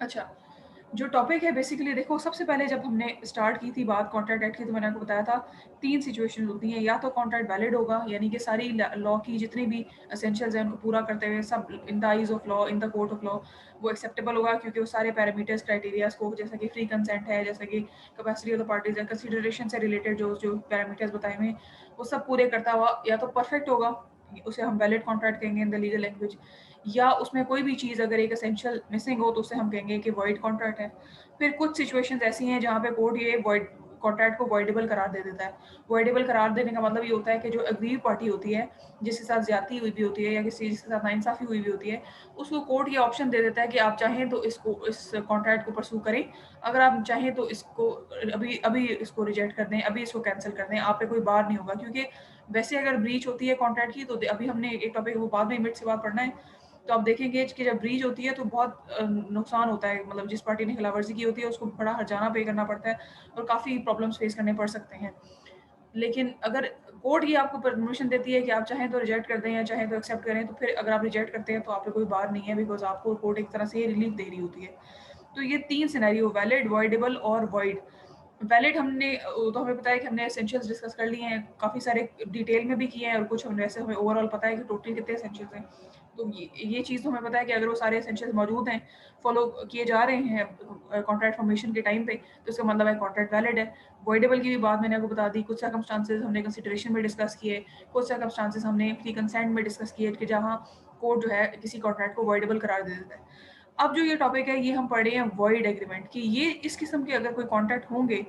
अच्छा, जो टॉपिक है बेसिकली देखो सबसे पहले जब हमने स्टार्ट की थी बात कॉन्ट्रैक्ट एक्ट की तो मैंने आपको बताया था 3 सिचुएशंस होती हैं, या तो कॉन्ट्रैक्ट वैलिड होगा यानी कि सारी ल लॉ की जितनी भी एसेंशियल्स हैं उनको पूरा करते हुए सब इन the eyes of law, in the court of law वो एक्सेप्टेबल होगा क्योंकि वो सारे पैरामीटर्स, क्राइटेरियाज़ को जैसा कि फ्री कंसेंट है, जैसा कि capacity of the parties and consideration से रिलेटेड जो जो पैरामीटर्स बताए हुए हैं, वो सब पूरे करता हुआ या तो परफेक्ट होगा, उसे हम वैलिड कॉन्ट्रैक्ट कहेंगे इन द लीगल लैंग्वेज, या उसमें कोई भी चीज़ अगर एक एसेंशियल मिसिंग हो तो उसे हम कहेंगे कि वॉइड कॉन्ट्रैक्ट है। फिर कुछ सिचुएशंस ऐसी हैं जहाँ पे कोर्ट ये वॉइड कॉन्ट्रैक्ट को वॉइडेबल करार दे देता है। वॉइडेबल करार देने का मतलब ये होता है कि जो अग्रीव पार्टी होती है, जिसके साथ ज़्यादती हुई भी होती है या किसी चीज़ के साथ नाइंसाफ़ी हुई भी होती है, उसको कोर्ट ये ऑप्शन दे देता है कि आप चाहें तो इस कॉन्ट्रैक्ट को परस्यू करें। अगर आप चाहें तो इसको अभी अभी इसको रिजेक्ट कर दें, अभी इसको कैंसल कर दें, आप पे कोई बार नहीं होगा क्योंकि वैसे अगर ब्रीच होती है कॉन्ट्रैक्ट की तो अभी हमने एक टॉपिक वो बाद में मिनट से बाद पढ़ना है, तो आप देखेंगे कि जब ब्रीच होती है तो बहुत नुकसान होता है, मतलब जिस पार्टी ने खिलाफवर्जी की होती है उसको बड़ा हर्जाना पे करना पड़ता है और काफ़ी प्रॉब्लम्स फेस करने पड़ सकते हैं। लेकिन अगर कोर्ट ये आपको परमिशन देती है कि आप चाहें तो रिजेक्ट कर दें या चाहें तो एक्सेप्ट करें, तो फिर अगर आप रिजेक्ट करते हैं तो आप पे कोई बार नहीं है बिकॉज़ आपको कोर्ट एक तरह से ये रिलीफ दे रही होती है। तो ये 3 सिनेरियो वैलिड, वॉइडेबल और वॉइड। वैलिड हमने तो हमें पता है कि हमने एसेंशियल्स डिस्कस कर लिए हैं, काफ़ी सारे डिटेल में भी किए हैं और कुछ हमें वैसे हमें ओवरऑल पता है कि टोटल कितने एसेंशियल्स हैं। तो ये चीज़ तो हमें पता है कि अगर वो सारे एसेंशियल्स मौजूद हैं, फॉलो किए जा रहे हैं कॉन्ट्रैक्ट फॉर्मेशन के टाइम पे, तो इसका मतलब है कॉन्ट्रैक्ट वैलिड है। वॉइडेबल की भी बात मैंने आपको बता दी, कुछ सर्कमस्टांसेस हमने कंसिडरेशन में डिस्कस किए, कुछ सर्कमस्टांसेस हमने फ्री कंसेंट में डिस्कस किए कि जहाँ कोर्ट जो है किसी कॉन्ट्रैक्ट को वॉइडेबल करार दे देता है। अब जो ये टॉपिक है ये हम पढ़ रहे हैं वॉइड एग्रीमेंट कि ये इस किस्म के अगर कोई कॉन्ट्रैक्ट होंगे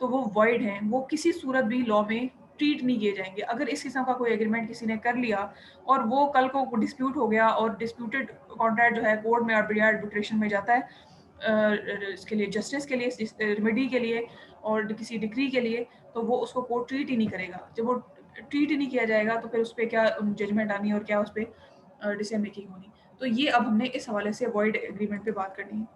तो वो वॉइड हैं, वो किसी सूरत भी लॉ में ट्रीट नहीं किए जाएँगे। अगर इस किस्म का कोई एग्रीमेंट किसी ने कर लिया और वो कल को डिस्प्यूट हो गया और डिस्प्यूटेड कॉन्ट्रैक्ट जो है कोर्ट में आर्बिट्रेशन में जाता है इसके लिए जस्टिस के लिए, रेमेडी के लिए और किसी डिक्री के लिए, तो वो उसको कोर्ट ट्रीट ही नहीं करेगा। जब वो ट्रीट ही नहीं किया जाएगा तो फिर उस पे क्या जजमेंट आनी और क्या उस पे डिसीजन मेकिंग होनी। तो ये अब हमने इस हवाले से वॉइड एग्रीमेंट पे बात करनी है।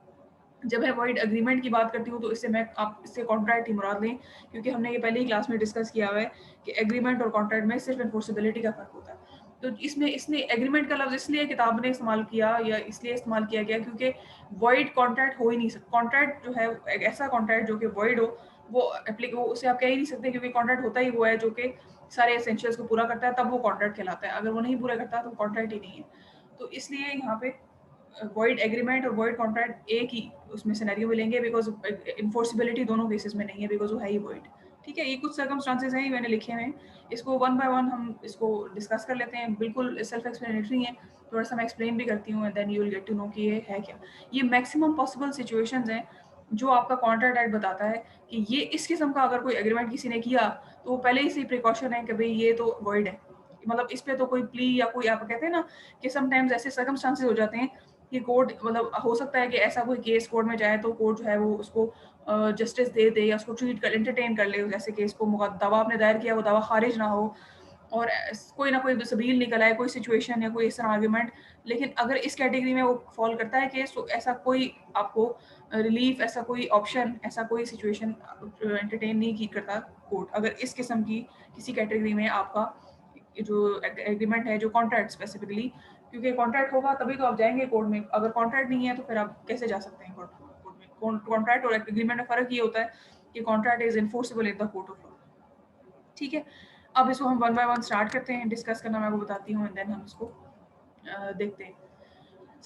जब मैं वॉइड एग्रीमेंट की बात करती हूँ तो इससे मैं आप इससे कॉन्ट्रैक्ट ही मुराद लें क्योंकि हमने ये पहले ही क्लास में डिस्कस किया हुआ है कि एग्रीमेंट और कॉन्ट्रैक्ट में सिर्फ एनफोर्सेबिलिटी का फ़र्क होता है। तो इसमें इसने एग्रीमेंट का लफ्ज़ इसलिए किताब ने इस्तेमाल किया या इसलिए इस्तेमाल किया गया क्योंकि वॉइड कॉन्ट्रैक्ट हो ही नहीं सकता। कॉन्ट्रैक्ट जो है एक ऐसा कॉन्ट्रैक्ट जो कि वॉइड हो वो उसे आप कह ही नहीं सकते क्योंकि कॉन्ट्रैक्ट होता ही वो है जो कि सारे एसेंशियल्स को पूरा करता है तब वो कॉन्ट्रैक्ट कहलाता है। अगर वो नहीं पूरा करता तो कॉन्ट्रैक्ट ही नहीं है। तो इसलिए यहाँ पे वॉइड एग्रीमेंट और वॉइड कॉन्ट्रैक्ट एक ही उसमें सिनेरियो मिलेंगे बिकॉज़ एनफोर्सेबिलिटी दोनों केसेस में नहीं है बिकॉज़ वो है ही वॉइड। ठीक है? ये कुछ सर्कमस्टांसेस हैं, ये मैंने लिखे हुए हैं। इसको वन बाय वन हम इसको डिस्कस कर लेते हैं। बिल्कुल सेल्फ एक्सप्लेनेटरी है। थोड़ा-सा मैं एक्सप्लेन भी करती हूँ and then you will get to know कि ये है क्या। ये मैक्सिमम पॉसिबल सिचुएशंस हैं जो आपका कॉन्ट्रैक्ट एक्ट बताता है कि ये इस किस्म का अगर कोई एग्रीमेंट किसी ने किया, तो वो पहले ही से प्रिकॉशन है कि भई ये तो वॉइड है। मतलब इस पे तो कोई प्ली या कोई आप कहते हैं ना कि समटाइम्स ऐसे सर्कमस्टांसेस हो जाते हैं कि कोर्ट मतलब हो सकता है कि ऐसा कोई केस कोर्ट में जाए तो कोर्ट जो है वो उसको जस्टिस दे दे या उसको ट्रीट कर एंटरटेन कर ले जैसे केस को दावा आपने दायर किया वो दावा खारिज ना हो और कोई ना कोई सबील निकल आए कोई सिचुएशन या कोई इस तरह आर्ग्यूमेंट। लेकिन अगर इस कैटेगरी में वो फॉल करता है केस तो ऐसा कोई आपको रिलीफ ऐसा कोई ऑप्शन ऐसा कोई सिचुएशन एंटरटेन नहीं की करता कोर्ट अगर इस किस्म की किसी कैटेगरी में आपका जो एग्रीमेंट है जो कॉन्ट्रैक्ट स्पेसिफिकली क्योंकि कॉन्ट्रैक्ट होगा तभी तो आप जाएँगे कोर्ट में, अगर कॉन्ट्रैक्ट नहीं है तो फिर आप कैसे जा सकते हैं कोर्ट में? कॉन्ट्रैक्ट और एग्रीमेंट में फ़र्क ये होता है कि contract is enforceable in the court of law. ठीक है? अब इसको हम वन बाय वन स्टार्ट करते हैं, डिस्कस करना मैं आपको बताती हूँ एंड देन हम इसको देखते हैं।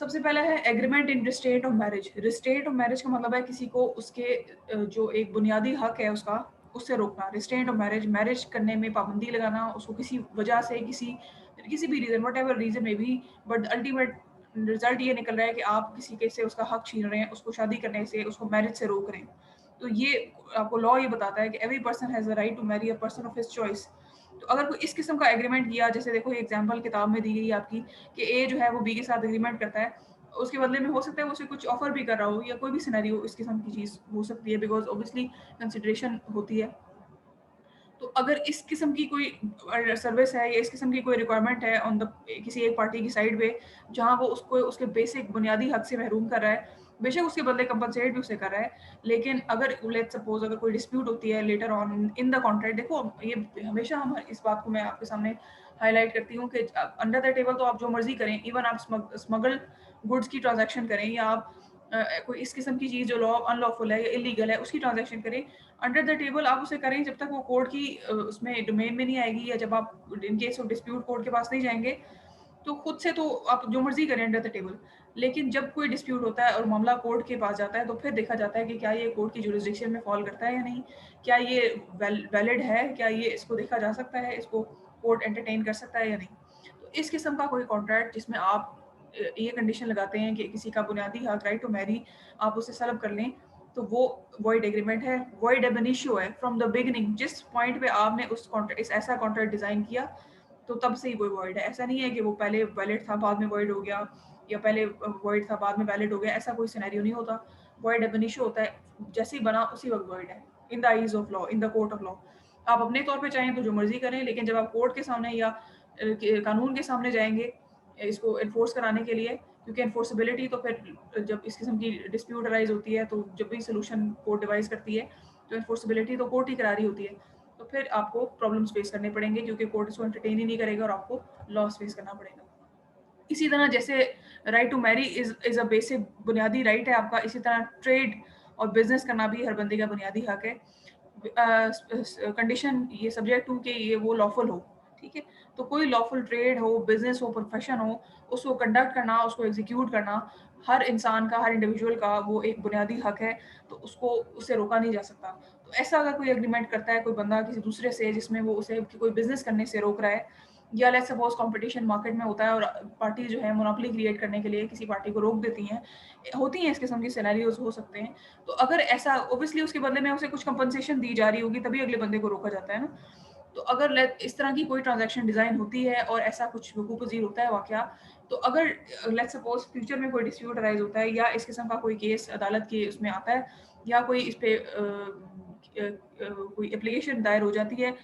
सबसे पहला है agreement in restraint of marriage. Restraint of marriage का मतलब है किसी को उसके जो एक बुनियादी हक है उसका, उससे रोकना। रिस्ट्रेंट ऑफ मैरिज, मैरिज करने में पाबंदी लगाना, उसको किसी वजह से किसी किसी भी reason whatever reason may be but ultimate result ये निकल रहा है कि आप किसी के से उसका हक छीन रहे हैं, उसको शादी करने से, उसको मैरिज से रोक रहे हैं। तो ये आपको लॉ ये बताता है कि every person has a right to marry a person of his choice. तो अगर कोई इस किस्म का एग्रीमेंट किया जैसे देखो ये एग्जांपल किताब में दी गई है आपकी कि ए जो है वो बी के साथ एग्रीमेंट करता है, उसके बदले में हो सकता है वो उसे कुछ ऑफ़र भी कर रहा हो या कोई भी सिनेरियो इस किस्म की चीज़ हो सकती है बिकॉज़ ऑब्वियसली कंसिडरेशन होती है। तो अगर इस किस्म की कोई सर्विस है या इस किस्म की कोई रिक्वायरमेंट है ऑन द किसी एक पार्टी की साइड पे, जहाँ वो उसको उसके बेसिक बुनियादी हक से महरूम कर रहा है, बेशक उसके बदले कंपनसेट भी उसे कर रहा है, लेकिन अगर लेट्स सपोज़ अगर कोई डिस्प्यूट होती है later on in the contract देखो ये हमेशा हम इस बात को मैं आपके सामने हाइलाइट करती हूँ कि अंडर द टेबल तो आप जो मर्ज़ी करें, इवन आप स्मगल गुड्स की ट्रांज़ैक्शन करें या आप कोई इस किस्म की चीज़ जो लॉ अनलॉफुल है या इल्लीगल है, उसकी ट्रांज़ैक्शन करें, अंडर द टेबल आप उसे करें जब तक वो कोर्ट की उसमें डोमेन में नहीं आएगी, या जब आप in case of dispute court के पास नहीं जाएँगे, तो खुद से तो आप जो मर्ज़ी करें अंडर द टेबल। लेकिन जब कोई डिस्प्यूट होता है और मामला कोर्ट के पास जाता है, तो फिर देखा जाता है कि क्या ये कोर्ट की जुरिसडिक्शन में फ़ॉल करता है या नहीं? क्या ये वैलिड है? क्या ये इसको देखा जा सकता है? इसको कोर्ट एंटरटेन कर सकता है या नहीं? तो इस किस्म का कोई कॉन्ट्रैक्ट जिसमें आप ये कंडीशन लगाते हैं कि किसी का बुनियादी हक राइट टू मैरी आप उसे सलब कर लें, तो वो वॉइड एग्रीमेंट है, वॉइड एब इनिशियो है फ्रॉम द बिगिनिंग। जिस पॉइंट पे आपने उस कॉन्ट्रैक्ट इस ऐसा कॉन्ट्रैक्ट डिज़ाइन किया, तो तब से ही वो वॉइड है। ऐसा नहीं है कि वो पहले वैलिड था, बाद में वॉइड हो गया, या पहले वॉइड था, बाद में वैलिड हो गया, ऐसा कोई सिनेरियो नहीं होता। वॉइड एब इनिशियो होता है, जैसे ही बना उसी वक़्त वॉइड है, इन the eyes of law, in the court of law. आप अपने तौर पे चाहें तो जो मर्ज़ी करें, लेकिन जब आप कोर्ट के सामने या कानून के सामने जाएँगे इसको एनफोर्स कराने के लिए, क्योंकि एनफोर्सेबिलिटी तो फिर जब इस किस्म की डिस्प्यूट अराइज़ होती है, तो जब भी सॉल्यूशन कोर्ट डिवाइस करती है, तो एनफोर्सेबिलिटी तो कोर्ट ही करा रही होती है। तो फिर आपको प्रॉब्लम्स फेस करने पड़ेंगे, क्योंकि कोर्ट इसको एंटरटेन ही नहीं करेगा और आपको लॉस फेस करना पड़ेगा। इसी तरह जैसे right to marry is a basic बुनियादी राइट है आपका, इसी तरह ट्रेड और बिज़नेस करना भी हर बंदे का बुनियादी हक है। कंडीशन ये सब्जेक्ट टू कि ये वो लॉफुल हो, ठीक है? तो कोई लॉफुल ट्रेड हो, बिज़नेस हो, प्रोफ़ेशन हो, उसको कंडक्ट करना, उसको एग्ज़ीक्यूट करना, हर इंसान का, हर इंडिविजुअल का वो एक बुनियादी हक है, तो उसको उससे रोका नहीं जा सकता। तो ऐसा अगर कोई एग्रीमेंट करता है कोई बंदा किसी दूसरे से, जिसमें वो उसे कोई बिज़नेस करने से रोक रहा है, या लेट्स सपोज़ कॉम्पिटिशन मार्केट में होता है और पार्टी जो है मोनोपोली क्रिएट करने के लिए किसी पार्टी को रोक देती हैं, होती हैं इस किस्म की सिनेरियोज़ हो सकते हैं। तो अगर ऐसा ऑब्वियसली उसके बदले में उसे कुछ कंपनसेशन दी जा रही होगी, तभी अगले बंदे को रोका जाता है ना। तो अगर लेट इस तरह की कोई ट्रांज़ैक्शन डिज़ाइन होती है और ऐसा कुछ वकूफ़-पज़ीर होता है वाक़या, तो अगर लेट्स सपोज़ फ्यूचर में कोई डिस्प्यूट अराइज़ होता है, या इस किस्म का कोई केस अदालत के उसमें आता है, या कोई इस पे कोई एप्लीकेशन दायर हो जाती है,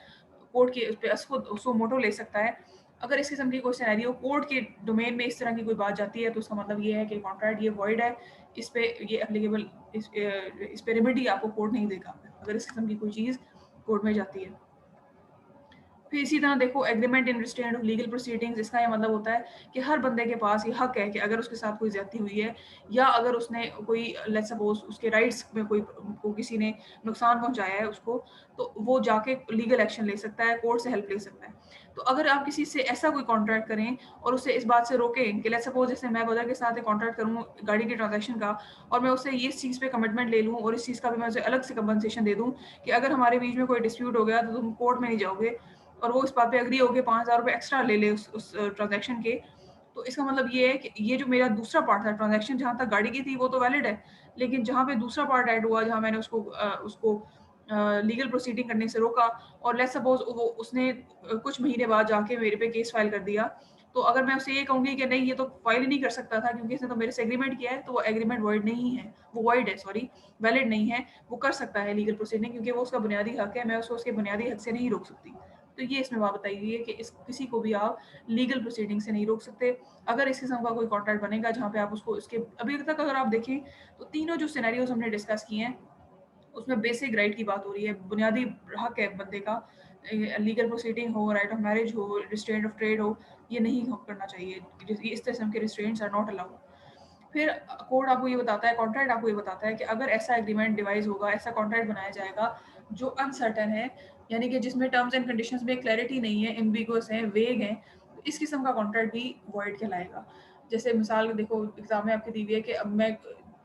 कोर्ट के उस पे असको सो मोटो ले सकता है। अगर इस किस्म की कोई सिनेरियो कोर्ट के डोमेन में इस तरह की कोई बात जाती है, तो उसका मतलब ये है कि कॉन्ट्रैक्ट ये वॉइड है, इस पे ये एप्लीकेबल, इस पे रेमेडी आपको कोर्ट नहीं देगा, अगर इस किस्म की कोई चीज़ कोर्ट में जाती है। फिर इसी तरह देखो agreement in restraint of legal proceedings, इसका ये मतलब होता है कि हर बंदे के पास ये हक है कि अगर उसके साथ कोई ज़्यादती हुई है, या अगर उसने कोई लेट्स सपोज़ उसके राइट्स में कोई को किसी ने नुकसान पहुँचाया है उसको, तो वो जाके लीगल एक्शन ले सकता है, कोर्ट से हेल्प ले सकता है। तो अगर आप किसी से ऐसा कोई कॉन्ट्रैक्ट करें और उसे इस बात से रोकें कि लेट्स सपोज़ जैसे मैं ब्रदर के साथ एक कॉन्ट्रैक्ट करूँ गाड़ी की ट्रांज़ैक्शन का, और मैं उससे ये इस चीज़ पे कमिटमेंट ले लूँ और इस चीज़ का भी मैं उसे अलग से कंपनसेशन दे दूँ कि अगर हमारे बीच में कोई डिस्प्यूट हो गया, तो तुम कोर्ट में नहीं जाओगे, और वो इस बात पे एग्री हो के ₹5000 एक्स्ट्रा ले ले उस ट्रांज़ैक्शन के, तो इसका मतलब ये है कि ये जो मेरा दूसरा पार्ट था ट्रांज़ैक्शन, जहाँ तक गाड़ी की थी वो तो वैलिड है, लेकिन जहाँ पे दूसरा पार्ट ऐड हुआ, जहाँ मैंने उसको लीगल प्रोसीडिंग करने से रोका, और लेट्स सपोज़ वो उसने कुछ महीने बाद जाके मेरे पे केस फाइल कर दिया, तो अगर मैं उससे ये कहूँगी कि नहीं ये तो फाइल ही नहीं कर सकता था क्योंकि इसने तो मेरे से एग्रीमेंट किया है, तो वो एग्रीमेंट वॉइड नहीं है, वो वॉइड है सॉरी, वैलिड नहीं है, वो कर सकता है लीगल प्रोसीडिंग क्योंकि वो उसका बुनियादी हक है, मैं उसको उसके बुनियादी हक से नहीं रोक सकती। तो ये इसमें बात बताई गई है कि इस किसी को भी आप लीगल प्रोसीडिंग से नहीं रोक सकते। अगर इस किस्म का कोई कॉन्ट्रैक्ट बनेगा जहाँ पे आप उसको इसके अभी तक अगर आप देखें, तो तीनों जो सिनेरियोज़ हमने डिस्कस किए हैं, उसमें बेसिक राइट की बात हो रही है, बुनियादी हक है बंदे का। लीगल प्रोसीडिंग हो, राइट ऑफ मैरिज हो, रिस्ट्रेंट ऑफ ट्रेड हो, ये नहीं हो करना चाहिए। इस किस्म के रिस्ट्रेंट्स आर नॉट अलाउड। फिर कोड आपको ये बताता है, कॉन्ट्रैक्ट आपको ये बताता है कि अगर ऐसा एग्रीमेंट डिवाइस होगा, ऐसा कॉन्ट्रैक्ट बनाया जाएगा जो अनसर्टेन है, यानी कि जिसमें टर्म्स एंड कंडीशंस में क्लैरिटी नहीं है, एम्बिगुअस है, वेग है, तो इस किस्म का कॉन्ट्रैक्ट भी वॉइड कहलाएगा। जैसे मिसाल देखो एग्जाम में आपकी दी हुई है कि अब मैं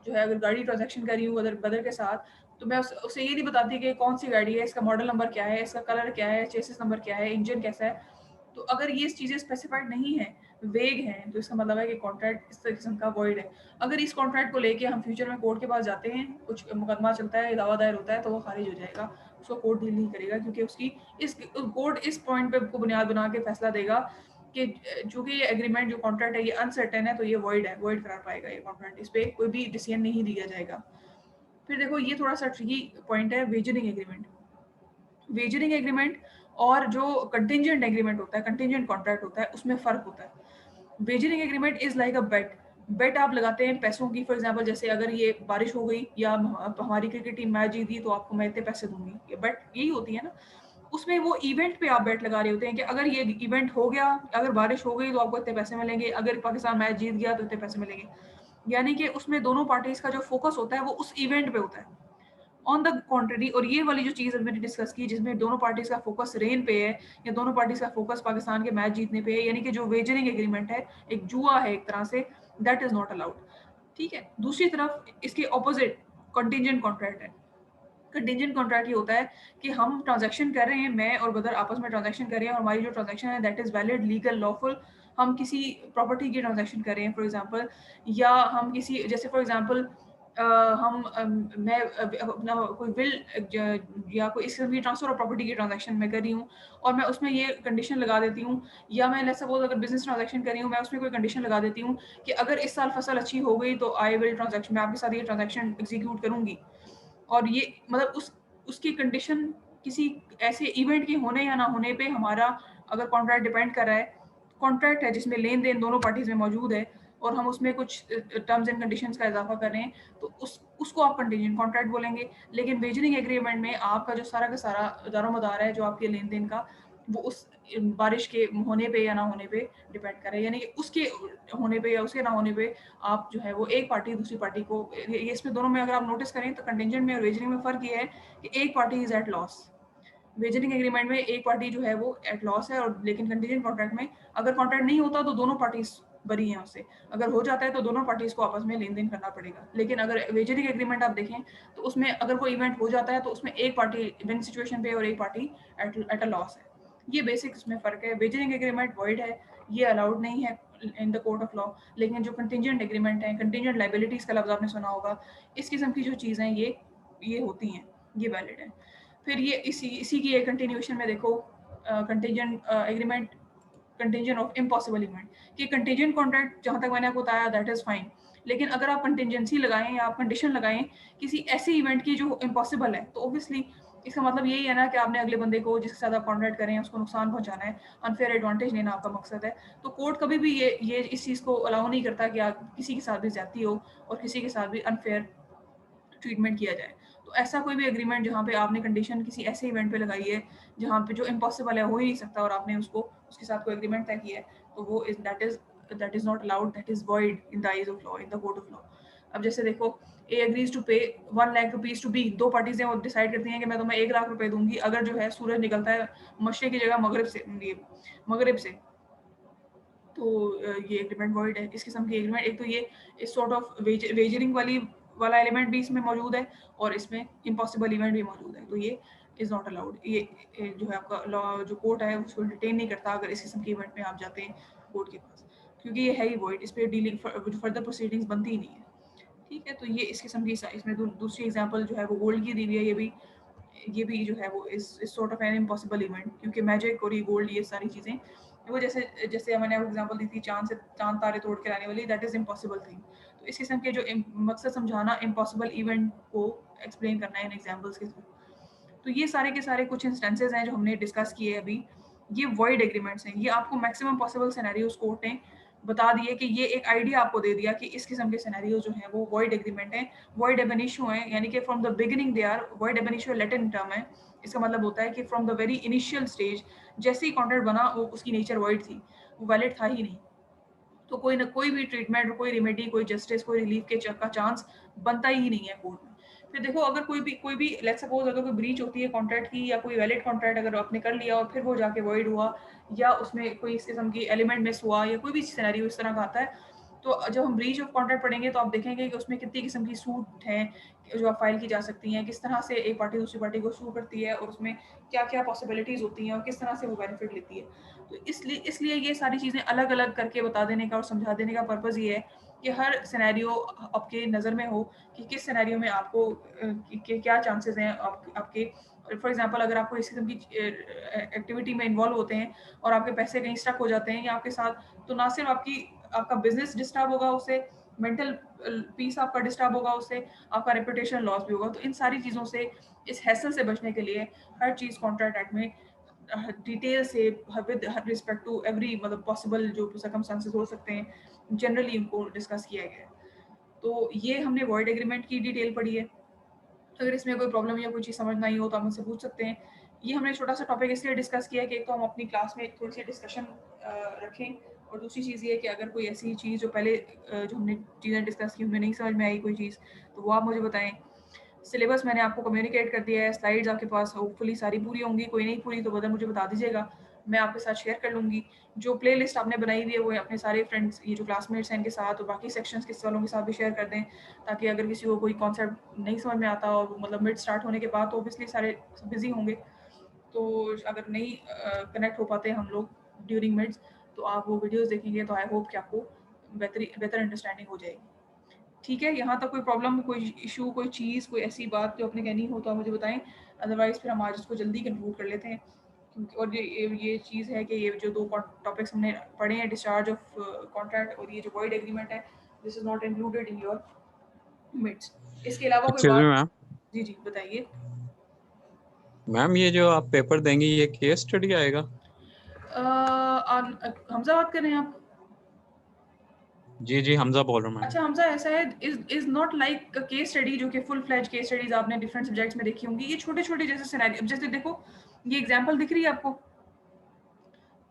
जो है अगर गाड़ी ट्रांजैक्शन कर रही हूँ अदर ब्रदर के साथ, तो मैं उसे ये नहीं बताती कि कौन सी गाड़ी है, इसका मॉडल नंबर क्या है, इसका कलर क्या है, चेसिस नंबर क्या है, इंजन कैसा है। तो अगर ये चीज़ें स्पेसिफाइड नहीं है, वेग हैं, तो इसका मतलब है कि कॉन्ट्रैक्ट इस किस्म का वॉइड है। अगर इस कॉन्ट्रैक्ट को लेके हम फ्यूचर में कोर्ट के पास जाते हैं, कुछ मुकदमा चलता है, दावा दायर होता है, तो वो खारिज हो जाएगा। उसको कोर्ट डील नहीं करेगा क्योंकि उसकी इस कोर्ट इस पॉइंट पे को बुनियाद बना के फैसला देगा कि चूँकि ये एग्रीमेंट जो कॉन्ट्रैक्ट है ये अनसर्टेन है, तो ये वॉइड है, वॉइड करार पाएगा ये कॉन्ट्रैक्ट। इस पे कोई भी डिसीजन नहीं दिया जाएगा। फिर देखो ये थोड़ा-सा ट्रिकी पॉइंट है वेजरिंग एग्रीमेंट। वेजरिंग एग्रीमेंट और जो कंटिंजेंट एग्रीमेंट होता है, कंटिंजेंट कॉन्ट्रैक्ट होता है, उसमें फ़र्क होता है। Wagering agreement is like a bet. Bet आप लगाते हैं पैसों की, फॉर एग्ज़ाम्पल जैसे अगर ये बारिश हो गई या हमारी क्रिकेट टीम मैच जीती तो आपको मैं इतने पैसे दूँगी। ये बेट यही होती है ना? उसमें वो इवेंट पे आप बेट लगा रहे होते हैं कि अगर ये इवेंट हो गया, अगर बारिश हो गई तो आपको इतने पैसे मिलेंगे, अगर पाकिस्तान मैच जीत गया तो इतने पैसे मिलेंगे। यानी कि उसमें दोनों पार्टीज़ का जो फ़ोकस होता है वो उस इवेंट पे होता है। ऑन द कॉन्ट्ररी, और ये वाली जो चीज़ मैंने डिस्कस की जिसमें दोनों पार्टीज़ का फ़ोकस रेन पे है या दोनों पार्टीज़ का फ़ोकस पाकिस्तान के मैच जीतने पे है, यानी कि जो वेजरिंग एग्रीमेंट है, एक जुआ है एक तरह से, दैट इज़ नॉट अलाउड। ठीक है? दूसरी तरफ इसके ऑपोज़िट कंटीजेंट कॉन्ट्रैक्ट है। कंटीजेंट कॉन्ट्रैक्ट ये होता है कि हम ट्रांज़ैक्शन कर रहे हैं, मैं और ब्रदर आपस में ट्रांज़ैक्शन कर रहे हैं और हमारी जो ट्रांज़ैक्शन है that is valid, legal, lawful. हम किसी प्रॉपर्टी की ट्रांज़ैक्शन कर रहे हैं फॉर एग्ज़ाम्पल, या हम किसी जैसे फॉर एग्ज़ाम्पल हम मैं अपना कोई विल या कोई इस भी ट्रांसफ़र ऑफ प्रॉपर्टी की ट्रांज़ैक्शन मैं कर रही हूँ और मैं उसमें ये कंडीशन लगा देती हूँ, या मैं लेट्स सपोज़ अगर बिज़नेस ट्रांज़ैक्शन कर रही हूँ, मैं उसमें कोई कंडीशन लगा देती हूँ कि अगर इस साल फसल अच्छी हो गई तो आई विल ट्रांज़ैक्शन, मैं आपके साथ ये ट्रांज़ैक्शन एग्ज़ीक्यूट करूँगी। और ये मतलब उसकी कंडीशन किसी ऐसे इवेंट के होने या ना होने पे हमारा अगर कॉन्ट्रैक्ट डिपेंड कर रहा है, कॉन्ट्रैक्ट है जिसमें लेन-देन दोनों पार्टीज़ में मौजूद है और हम उसमें कुछ टर्म्स एंड कंडीशंस का इज़ाफ़ा कर रहे हैं, तो उसको आप कंटीजेंट कॉन्ट्रैक्ट बोलेंगे। लेकिन वेजरिंग एग्रीमेंट में आपका जो सारा का सारा दारोमदार है, जो आपके लेन-देन का, वो उस बारिश के होने पे या ना होने पे डिपेंड कर रहा है। यानी कि उसके होने पे या उसके ना होने पे आप जो है वो एक पार्टी दूसरी पार्टी को ये इसमें दोनों में अगर आप नोटिस करें तो कंटिजेंट में और वेजरिंग में फ़र्क ये है कि एक party is at loss. Wagering agreement में एक पार्टी जो है वो एट लॉस है, और लेकिन कंटिजेंट कॉन्ट्रैक्ट में अगर कॉन्ट्रैक्ट नहीं होता तो दोनों पार्टीज़ बरी हैं उससे। अगर हो जाता है तो दोनों पार्टीज़ को आपस में लेन-देन करना पड़ेगा। लेकिन अगर वेजरिंग एग्रीमेंट आप देखें तो उसमें अगर कोई इवेंट हो जाता है तो उसमें एक पार्टी विन सिचुएशन पे और एक party at at a loss है। ये बेसिक इसमें फ़र्क है। वेजरिंग एग्रीमेंट वॉइड है, ये अलाउड नहीं है इन द कोर्ट ऑफ लॉ। लेकिन जो कंटिजेंट एग्रीमेंट है, कंटिजेंट लायबिलिटीज़ का लफ्ज़ आपने सुना होगा, इस किस्म की जो चीज़ें ये होती हैं, ये वैलिड है। फिर ये इसी इसी की एक कंटिन्यूएशन में देखो contingent agreement, contingent of impossible event, कि कंटिजेंट कॉन्ट्रैक्ट जहाँ तक मैंने आपको बताया दैट इज़ फाइन। लेकिन अगर आप कंटिजेंसी लगाएँ या आप कंडीशन लगाएँ किसी ऐसे इवेंट की जो इम्पॉसिबल है, तो ऑब्वियसली इसका मतलब यही है ना कि आपने अगले बंदे को जिसके साथ आप कॉन्ट्रैक्ट कर रहे हैं उसको नुकसान पहुँचाना है, अनफेयर एडवांटेज लेना आपका मकसद है। तो कोर्ट कभी भी ये इस चीज़ को अलाउ नहीं करता कि आप किसी के साथ भी ज़्यादती हो और किसी के साथ भी अनफेयर ट्रीटमेंट किया जाए। तो ऐसा कोई भी एग्रीमेंट जहाँ पे आपने कंडीशन किसी ऐसे इवेंट पे लगाई है, जहाँ पे जो इम्पॉसिबल है, हो ही नहीं सकता और आपने उसको उसके साथ कोई एग्रीमेंट तय किया है, तो वो is that is not allowed, that is void in the eyes of law, in the court of law. अब जैसे देखो, A agrees to pay 1 lakh rupees to B, 2 parties हैं वो डिसाइड करती हैं कि मैं तुम्हें 1 लाख रुपए दूँगी अगर जो है सूरज निकलता है मशरिक की जगह मगरिब से। तो ये एग्रीमेंट वॉइड है। इस किस्म की एग्रीमेंट, एक तो ये इस सॉर्ट ऑफ वेजरिंग वाला एलिमेंट भी इसमें मौजूद है और इसमें इम्पॉसिबल इवेंट भी मौजूद है। तो ये इज़ नॉट अलाउड। ये जो है आपका लॉ जो कोर्ट है उसको डिटेन नहीं करता अगर इस किस्म के इवेंट में आप जाते हैं कोर्ट के पास। क्योंकि ये है ही वॉइड, इस पे डीलिंग फर्दर प्रोसीडिंग्स बनती ही नहीं है। ठीक है? तो ये इस किस्म की इसमें दूसरी एग्ज़ाम्पल जो है वो गोल्ड की दी हुई है। ये भी जो है वो इस sort of an impossible event, क्योंकि मैजिक और ये गोल्ड, ये सारी चीज़ें वो जैसे जैसे मैंने आपको एग्जांपल दी थी चाँद तारे तोड़ के लाने वाली, दैट इज़ इम्पॉसिबल थिंग। तो इस किस्म के जो मकसद समझाना इम्पॉसिबल इवेंट को एक्सप्लेन करना है इन एग्जांपल्स के थ्रू। तो ये सारे के सारे कुछ इंस्टेंसेस हैं जो हमने डिस्कस किए अभी। ये वॉइड एग्रीमेंट्स हैं। ये आपको मैक्सिमम पॉसिबल सिनेरियोज़ कोर्ट ने बता दिए कि ये एक आइडिया आपको दे दिया कि इस किस्म के सिनेरियो जो हैं वो वॉइड एग्रीमेंट हैं, वॉइड एब इनिशियो हैं, यानी कि from the beginning they are void ab initio, Latin term है। इसका मतलब होता है कि from the very initial stage जैसे ही कॉन्ट्रैक्ट बना वो उसकी नेचर वॉइड थी, वो वैलिड था ही नहीं। तो कोई ना कोई भी ट्रीटमेंट, कोई रेमेडी, कोई जस्टिस, कोई रिलीफ के का चांस बनता ही नहीं है कोर्ट में। फिर देखो, अगर कोई भी लेट्स सपोज अगर कोई ब्रीच होती है कॉन्ट्रैक्ट की, या कोई वैलिड कॉन्ट्रैक्ट अगर आपने कर लिया और फिर वो जाके वॉइड हुआ, या उसमें कोई इस किस्म की एलिमेंट मिस हुआ, या कोई भी सिनेरियो इस तरह का आता है, तो जब हम ब्रीच ऑफ कॉन्ट्रैक्ट पढ़ेंगे तो आप देखेंगे कि उसमें कितनी किस्म की सूट हैं जो आप फाइल की जा सकती हैं, किस तरह से एक पार्टी दूसरी पार्टी को सू करती है और उसमें क्या-क्या पॉसिबिलिटीज़ होती हैं और किस तरह से वो बेनिफिट लेती है। तो इसलिए ये सारी चीज़ें अलग-अलग करके बता देने का और समझा देने का पर्पज़ ये है कि हर सिनेरियो आपके नज़र में हो कि किस सिनेरियो में आपको कि क्या चांसेस हैं आपके। फॉर एग्ज़ाम्पल, अगर आपको इस किस्म की एक्टिविटी में इन्वॉल्व होते हैं और आपके पैसे कहीं स्टक हो जाते हैं या आपके साथ, तो ना सिर्फ़ आपका बिज़नेस डिस्टर्ब होगा उससे, मेंटल पीस आपका डिस्टर्ब होगा उससे, आपका रेपुटेशन लॉस भी होगा। तो इन सारी चीज़ों से, इस हैसल से बचने के लिए हर चीज़ कॉन्ट्रैक्ट एक्ट में डिटेल से विद रिस्पेक्ट टू एवरी मतलब पॉसिबल जो सर्कमस्टांसेस हो सकते हैं, जनरली उनको डिस्कस किया गया है। तो ये हमने वॉइड एग्रीमेंट की डिटेल पढ़ी है। अगर इसमें कोई प्रॉब्लम या कोई चीज़ समझ ना आई हो तो आप मुझसे पूछ सकते हैं। ये हमने छोटा-सा टॉपिक इसलिए डिस्कस किया है कि एक तो हम अपनी क्लास में थोड़ी-सी डिस्कशन रखें और दूसरी चीज़ ये है कि अगर कोई ऐसी चीज़ जो पहले जो हमने चीज़ें डिस्कस की उनमें नहीं समझ में आई कोई चीज़, तो वो आप मुझे बताएँ। सिलेबस मैंने आपको कम्युनिकेट कर दिया है, स्लाइड्स आपके पास होपफुली सारी पूरी होंगी, कोई नहीं पूरी तो बता मुझे बता दीजिएगा, मैं आपके साथ शेयर कर लूँगी। जो प्लेलिस्ट आपने बनाई हुई है वो अपने सारे फ्रेंड्स ये जो क्लासमेट्स हैं इनके साथ और बाकी सेक्शंस के वालों के साथ भी शेयर कर दें, ताकि अगर किसी को कोई कॉन्सेप्ट नहीं समझ में आता और मतलब मिड स्टार्ट होने के बाद तो ऑब्वियसली सारे बिज़ी होंगे। तो अगर नहीं कनेक्ट हो पाते हम लोग ड्यूरिंग मिड्स, तो आप वो वीडियोज़ देखेंगे तो आई होप कि आपको बेहतर अंडरस्टैंडिंग हो जाएगी। ठीक है, यहाँ तक कोई प्रॉब्लम, कोई इश्यू, कोई चीज़, कोई ऐसी बात जो आपने कहनी हो तो आप मुझे बताएँ, अदरवाइज़ फिर हम आज इसको जल्दी कंक्लूड कर लेते हैं। क्योंकि और ये चीज़ है कि ये जो 2 टॉपिक्स हमने पढ़े हैं, डिस्चार्ज ऑफ कॉन्ट्रैक्ट और ये जो वॉइड एग्रीमेंट है, this is not included in your mids. इसके अलावा कोई एक्सक्यूज मी बात? मैम। जी, जी, बताइए। मैम ये जो आप पेपर देंगी ये केस स्टडी आएगा? हमज़ा बात कर रहे हैं आप? जी जी, हमजा बोल रहा हूँ मैम। अच्छा हमज़ा, ऐसा है, is not like case study जो कि फुल फ्लेज केस स्टडीज़ आपने डिफरेंट सब्जेक्ट्स में देखी होंगी। ये छोटे-छोटे जैसे सिनेरियो, अब जैसे देखो ये एग्ज़ाम्पल दिख रही है आपको?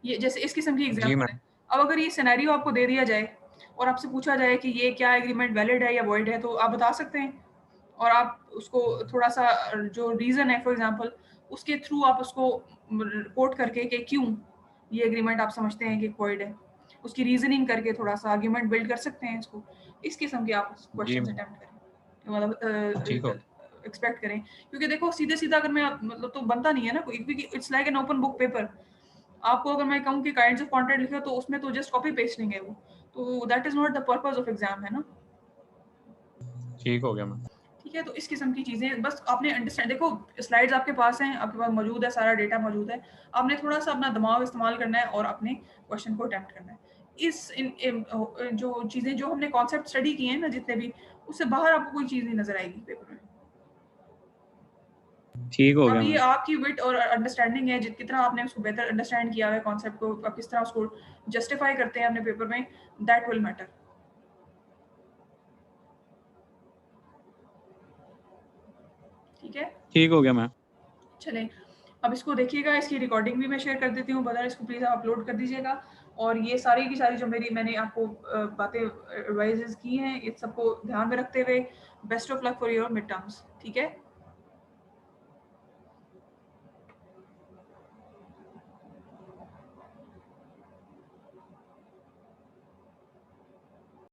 ये जैसे इस किस्म की जी एग्ज़ाम्पल है। मैम। अब अगर ये सिनेरियो आपको दे दिया जाए और आपसे पूछा जाए कि ये क्या एग्रीमेंट वैलिड है या वॉइड है, तो आप बता सकते हैं। और आप उसको थोड़ा-सा जो रीज़न है फॉर एग्ज़ाम्पल उसके थ्रू आप उसको कोट करके कि क्यों ये एग्रीमेंट आप समझते हैं कि वॉइड है। उसकी रीज़निंग करके थोड़ा-सा आर्गुमेंट बिल्ड कर सकते हैं इसको। इस किस्म के आप जी क्वेश्चन्स मैम। अटेम्प्ट करें। मतलब ठीक हो। एक्सपेक्ट करें। क्योंकि देखो सीधे-सीधा अगर मैं मतलब तो बनता नहीं है ना कोई, क्योंकि it's like an open book paper. आपको अगर मैं कहूँ कि काइंड्स ऑफ कंटेंट लिखो तो उसमें तो जस्ट कॉपी पेस्टिंग है वो। तो that is not the purpose of exam, है ना? ठीक हो गया मैम। ठीक है, तो इस किस्म की चीज़ें बस आपने अंडरस्टैंड, देखो स्लाइड्स आपके पास हैं, आपके पास मौजूद है, सारा डेटा मौजूद है। आपने थोड़ा-सा अपना दिमाग इस्तेमाल करना है और अपने क्वेश्चन को अटेम्प्ट करना है। जो चीज़ें जो हमने कॉन्सेप्ट स्टडी किए हैं ना जितने भी, उससे बाहर आपको कोई चीज़ नहीं नज़र आएगी पेपर में। ठीक हो अब गया ये मैम। आपकी विट और अंडरस्टैंडिंग है, जित कितना आपने उसको बेहतर अंडरस्टैंड किया है कॉन्सेप्ट को, आप किस तरह उसको जस्टिफाई करते हैं अपने पेपर में, दैट विल मैटर। ठीक है? ठीक हो गया मैम। चलें, अब इसको देखिएगा, इसकी रिकॉर्डिंग भी मैं शेयर कर देती हूँ, बगैर इसको प्लीज़ आप अपलोड कर दीजिएगा। और ये सारी की सारी जो मैंने आपको बातें एडवाइज़ेज़ की हैं, इस सबको ध्यान में रखते हुए best of luck for your mid terms, ठीक है?